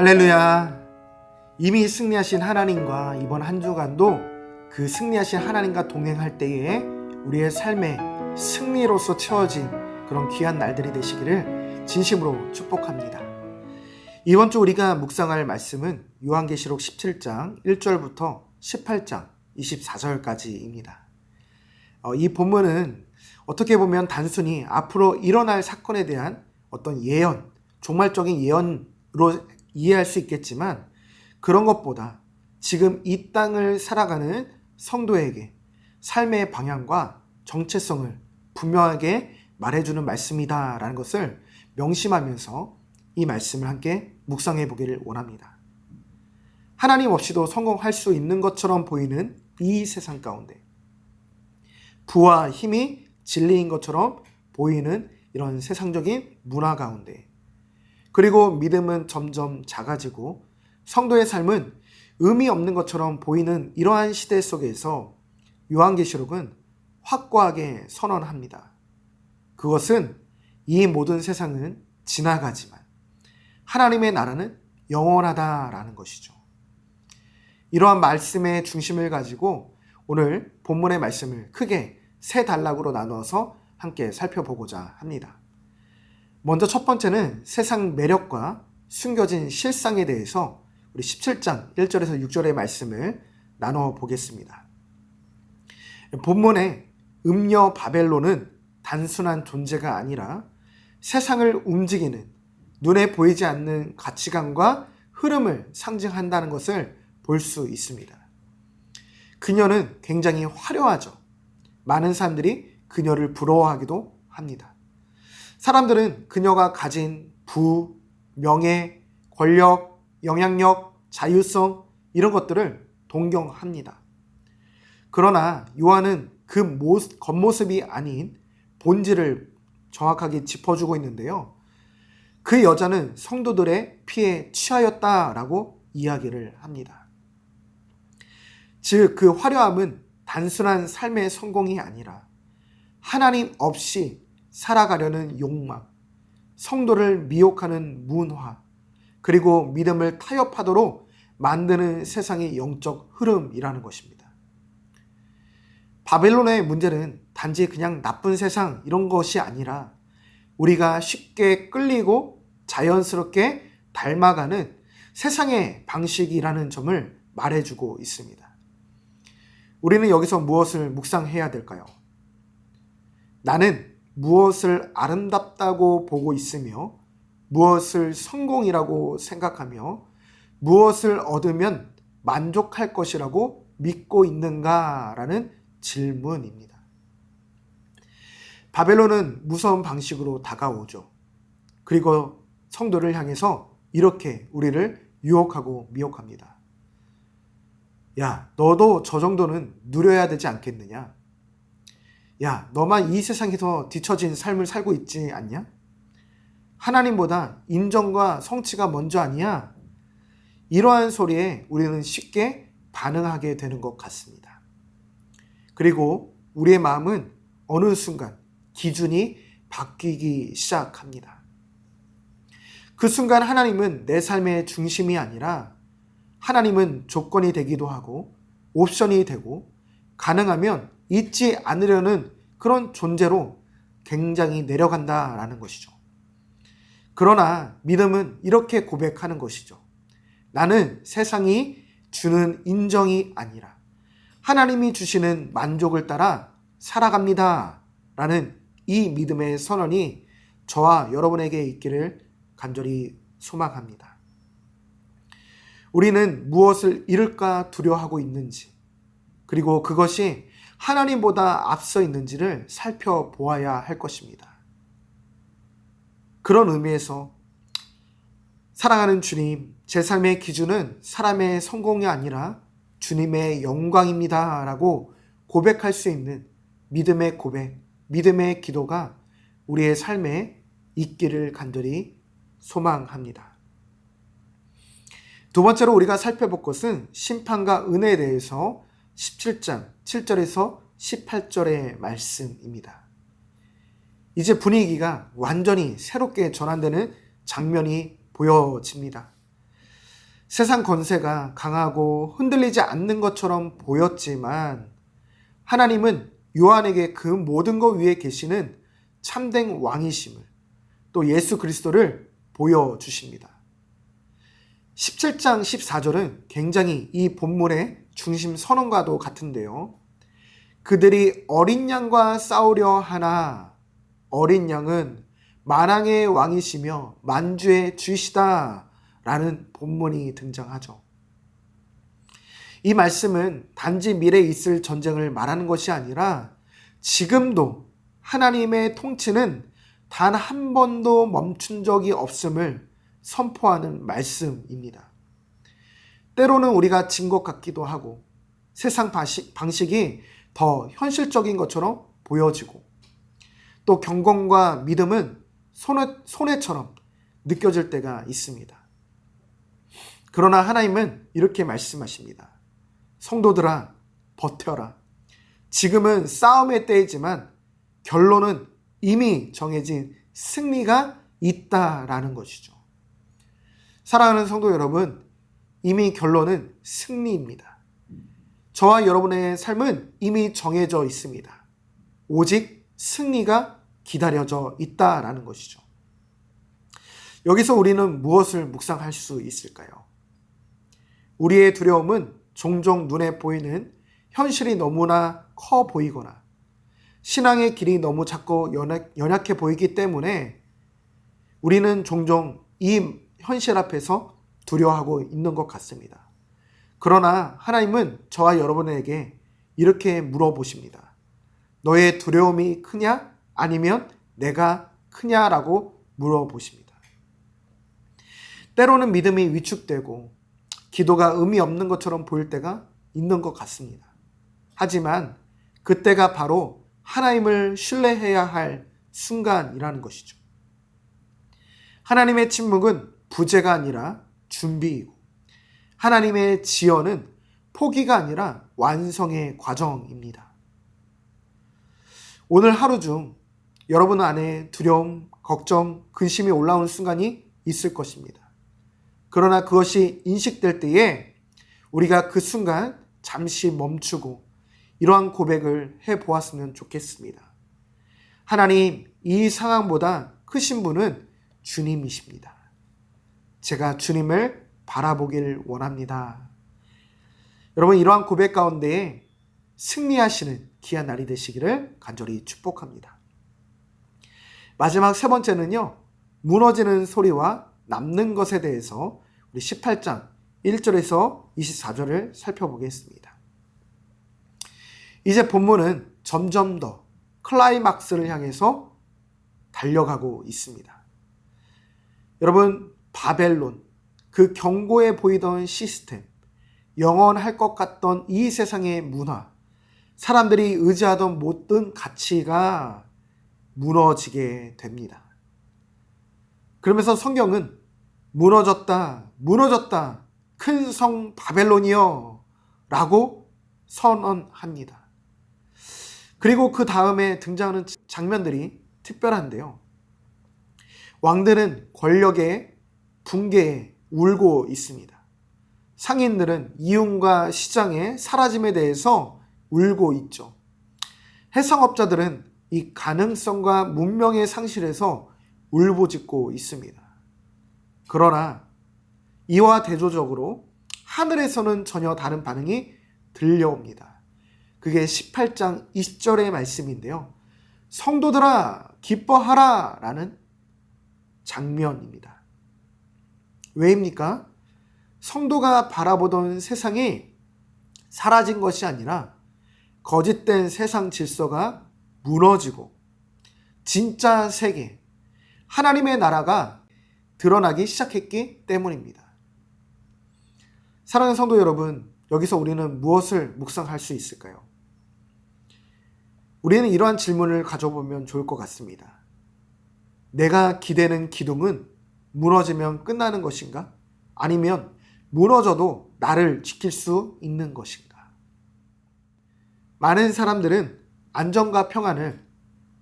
할렐루야. 이미 승리하신 하나님과 이번 한 주간도 그 승리하신 하나님과 동행할 때에 우리의 삶에 승리로서 채워진 그런 귀한 날들이 되시기를 진심으로 축복합니다. 이번 주 우리가 묵상할 말씀은 요한계시록 17장 1절부터 18장 24절까지입니다. 이 본문은 어떻게 보면 단순히 앞으로 일어날 사건에 대한 어떤 예언, 종말적인 예언으로 이해할 수 있겠지만 그런 것보다 지금 이 땅을 살아가는 성도에게 삶의 방향과 정체성을 분명하게 말해주는 말씀이다라는 것을 명심하면서 이 말씀을 함께 묵상해 보기를 원합니다. 하나님 없이도 성공할 수 있는 것처럼 보이는 이 세상 가운데 부와 힘이 진리인 것처럼 보이는 이런 세상적인 문화 가운데 그리고 믿음은 점점 작아지고 성도의 삶은 의미 없는 것처럼 보이는 이러한 시대 속에서 요한계시록은 확고하게 선언합니다. 그것은 이 모든 세상은 지나가지만 하나님의 나라는 영원하다라는 것이죠. 이러한 말씀의 중심을 가지고 오늘 본문의 말씀을 크게 세 단락으로 나누어서 함께 살펴보고자 합니다. 먼저 첫 번째는 세상 매력과 숨겨진 실상에 대해서 우리 17장 1절에서 6절의 말씀을 나눠 보겠습니다. 본문에 음녀 바벨론은 단순한 존재가 아니라 세상을 움직이는 눈에 보이지 않는 가치관과 흐름을 상징한다는 것을 볼 수 있습니다. 그녀는 굉장히 화려하죠. 많은 사람들이 그녀를 부러워하기도 합니다. 사람들은 그녀가 가진 부, 명예, 권력, 영향력, 자유성 이런 것들을 동경합니다. 그러나 요한은 그 겉모습이 아닌 본질을 정확하게 짚어주고 있는데요. 그 여자는 성도들의 피에 취하였다라고 이야기를 합니다. 즉, 그 화려함은 단순한 삶의 성공이 아니라 하나님 없이 살아가려는 욕망, 성도를 미혹하는 문화, 그리고 믿음을 타협하도록 만드는 세상의 영적 흐름이라는 것입니다. 바벨론의 문제는 단지 그냥 나쁜 세상 이런 것이 아니라 우리가 쉽게 끌리고 자연스럽게 닮아가는 세상의 방식이라는 점을 말해주고 있습니다. 우리는 여기서 무엇을 묵상해야 될까요? 나는 무엇을 아름답다고 보고 있으며 무엇을 성공이라고 생각하며 무엇을 얻으면 만족할 것이라고 믿고 있는가라는 질문입니다. 바벨론은 무서운 방식으로 다가오죠. 그리고 성도를 향해서 이렇게 우리를 유혹하고 미혹합니다. 야, 너도 저 정도는 누려야 되지 않겠느냐? 야, 너만 이 세상에서 뒤처진 삶을 살고 있지 않냐? 하나님보다 인정과 성취가 먼저 아니야? 이러한 소리에 우리는 쉽게 반응하게 되는 것 같습니다. 그리고 우리의 마음은 어느 순간 기준이 바뀌기 시작합니다. 그 순간 하나님은 내 삶의 중심이 아니라 하나님은 조건이 되기도 하고 옵션이 되고 가능하면 잊지 않으려는 그런 존재로 굉장히 내려간다라는 것이죠. 그러나 믿음은 이렇게 고백하는 것이죠. 나는 세상이 주는 인정이 아니라 하나님이 주시는 만족을 따라 살아갑니다. 라는 이 믿음의 선언이 저와 여러분에게 있기를 간절히 소망합니다. 우리는 무엇을 잃을까 두려워하고 있는지, 그리고 그것이 하나님보다 앞서 있는지를 살펴보아야 할 것입니다. 그런 의미에서 사랑하는 주님, 제 삶의 기준은 사람의 성공이 아니라 주님의 영광입니다 라고 고백할 수 있는 믿음의 고백, 믿음의 기도가 우리의 삶에 있기를 간절히 소망합니다. 두 번째로 우리가 살펴볼 것은 심판과 은혜에 대해서 17장 7절에서 18절의 말씀입니다. 이제 분위기가 완전히 새롭게 전환되는 장면이 보여집니다. 세상 권세가 강하고 흔들리지 않는 것처럼 보였지만 하나님은 요한에게 그 모든 것 위에 계시는 참된 왕이심을, 또 예수 그리스도를 보여주십니다. 17장 14절은 굉장히 이 본문의 중심 선언과도 같은데요. 그들이 어린 양과 싸우려 하나 어린 양은 만왕의 왕이시며 만주의 주이시다 라는 본문이 등장하죠. 이 말씀은 단지 미래에 있을 전쟁을 말하는 것이 아니라 지금도 하나님의 통치는 단 한 번도 멈춘 적이 없음을 선포하는 말씀입니다. 때로는 우리가 진 것 같기도 하고 세상 방식이 더 현실적인 것처럼 보여지고 또 경건과 믿음은 손해처럼 느껴질 때가 있습니다. 그러나 하나님은 이렇게 말씀하십니다. 성도들아, 버텨라. 지금은 싸움의 때이지만 결론은 이미 정해진 승리가 있다라는 것이죠. 사랑하는 성도 여러분, 이미 결론은 승리입니다. 저와 여러분의 삶은 이미 정해져 있습니다. 오직 승리가 기다려져 있다라는 것이죠. 여기서 우리는 무엇을 묵상할 수 있을까요? 우리의 두려움은 종종 눈에 보이는 현실이 너무나 커 보이거나 신앙의 길이 너무 작고 연약해 보이기 때문에 우리는 종종 이 현실 앞에서 두려워하고 있는 것 같습니다. 그러나 하나님은 저와 여러분에게 이렇게 물어보십니다. 너의 두려움이 크냐? 아니면 내가 크냐라고 물어보십니다. 때로는 믿음이 위축되고 기도가 의미 없는 것처럼 보일 때가 있는 것 같습니다. 하지만 그때가 바로 하나님을 신뢰해야 할 순간이라는 것이죠. 하나님의 침묵은 부재가 아니라 준비이고 하나님의 지연은 포기가 아니라 완성의 과정입니다. 오늘 하루 중 여러분 안에 두려움, 걱정, 근심이 올라오는 순간이 있을 것입니다. 그러나 그것이 인식될 때에 우리가 그 순간 잠시 멈추고 이러한 고백을 해보았으면 좋겠습니다. 하나님, 이 상황보다 크신 분은 주님이십니다. 제가 주님을 바라보길 원합니다. 여러분, 이러한 고백 가운데 승리하시는 귀한 날이 되시기를 간절히 축복합니다. 마지막 세 번째는요, 무너지는 소리와 남는 것에 대해서 우리 18장 1절에서 24절을 살펴보겠습니다. 이제 본문은 점점 더 클라이막스를 향해서 달려가고 있습니다. 여러분, 바벨론, 그 견고해 보이던 시스템, 영원할 것 같던 이 세상의 문화, 사람들이 의지하던 모든 가치가 무너지게 됩니다. 그러면서 성경은 무너졌다, 무너졌다, 큰 성 바벨론이여 라고 선언합니다. 그리고 그 다음에 등장하는 장면들이 특별한데요. 왕들은 권력의 붕괴에 울고 있습니다. 상인들은 이윤과 시장의 사라짐에 대해서 울고 있죠. 해상업자들은 이 가능성과 문명의 상실에서 울부짖고 있습니다. 그러나 이와 대조적으로 하늘에서는 전혀 다른 반응이 들려옵니다. 그게 18장 20절의 말씀인데요. 성도들아 기뻐하라 라는 장면입니다. 왜입니까? 성도가 바라보던 세상이 사라진 것이 아니라 거짓된 세상 질서가 무너지고 진짜 세계, 하나님의 나라가 드러나기 시작했기 때문입니다. 사랑하는 성도 여러분, 여기서 우리는 무엇을 묵상할 수 있을까요? 우리는 이러한 질문을 가져보면 좋을 것 같습니다. 내가 기대는 기둥은 무너지면 끝나는 것인가? 아니면 무너져도 나를 지킬 수 있는 것인가? 많은 사람들은 안정과 평안을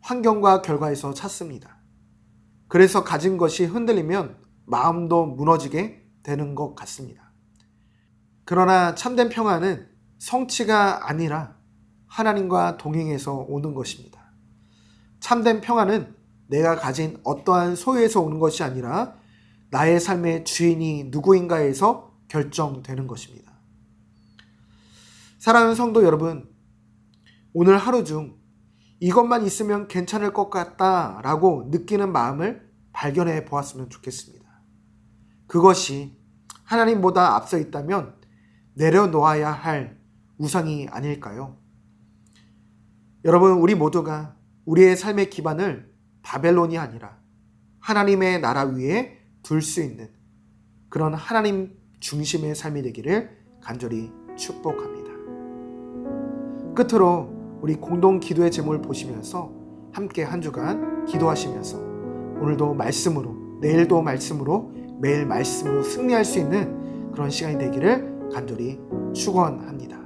환경과 결과에서 찾습니다. 그래서 가진 것이 흔들리면 마음도 무너지게 되는 것 같습니다. 그러나 참된 평안은 성취가 아니라 하나님과 동행해서 오는 것입니다. 참된 평안은 내가 가진 어떠한 소유에서 오는 것이 아니라 나의 삶의 주인이 누구인가에서 결정되는 것입니다. 사랑하는 성도 여러분, 오늘 하루 중 이것만 있으면 괜찮을 것 같다라고 느끼는 마음을 발견해 보았으면 좋겠습니다. 그것이 하나님보다 앞서 있다면 내려놓아야 할 우상이 아닐까요? 여러분, 우리 모두가 우리의 삶의 기반을 바벨론이 아니라 하나님의 나라 위에 둘 수 있는 그런 하나님 중심의 삶이 되기를 간절히 축복합니다. 끝으로 우리 공동 기도의 제목을 보시면서 함께 한 주간 기도하시면서 오늘도 말씀으로, 내일도 말씀으로, 매일 말씀으로 승리할 수 있는 그런 시간이 되기를 간절히 축원합니다.